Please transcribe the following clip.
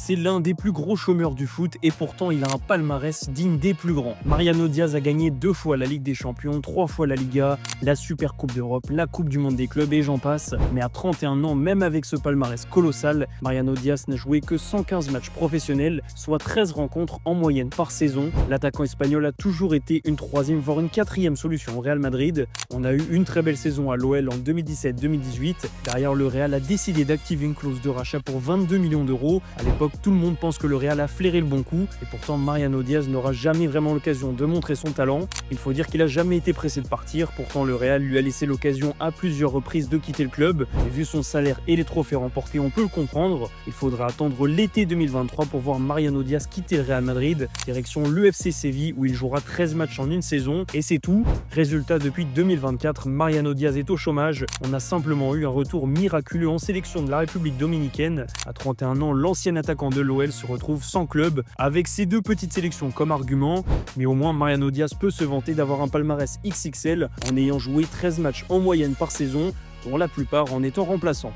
C'est l'un des plus gros chômeurs du foot et pourtant il a un palmarès digne des plus grands. Mariano Diaz a gagné 2 fois la Ligue des Champions, 3 fois la Liga, la Super Coupe d'Europe, la Coupe du Monde des clubs et j'en passe. Mais à 31 ans, même avec ce palmarès colossal, Mariano Diaz n'a joué que 115 matchs professionnels, soit 13 rencontres en moyenne par saison. L'attaquant espagnol a toujours été une troisième voire une quatrième solution au Real Madrid. On a eu une très belle saison à l'OL en 2017-2018. Derrière, le Real a décidé d'activer une clause de rachat pour 22 millions d'euros. À l'époque, tout le monde pense que le Real a flairé le bon coup et pourtant Mariano Diaz n'aura jamais vraiment l'occasion de montrer son talent. Il faut dire qu'il a jamais été pressé de partir, pourtant le Real lui a laissé l'occasion à plusieurs reprises de quitter le club. Et vu son salaire et les trophées remportés, on peut le comprendre. Il faudra attendre l'été 2023 pour voir Mariano Diaz quitter le Real Madrid, direction l'UFC Séville où il jouera 13 matchs en une saison et c'est tout. Résultat, depuis 2024, Mariano Diaz est au chômage. On a simplement eu un retour miraculeux en sélection de la République dominicaine. À 31 ans, l'ancien attaquant de l'OL se retrouve sans club, avec ses 2 petites sélections comme argument. Mais au moins, Mariano Diaz peut se vanter d'avoir un palmarès XXL en ayant joué 13 matchs en moyenne par saison, dont la plupart en étant remplaçant.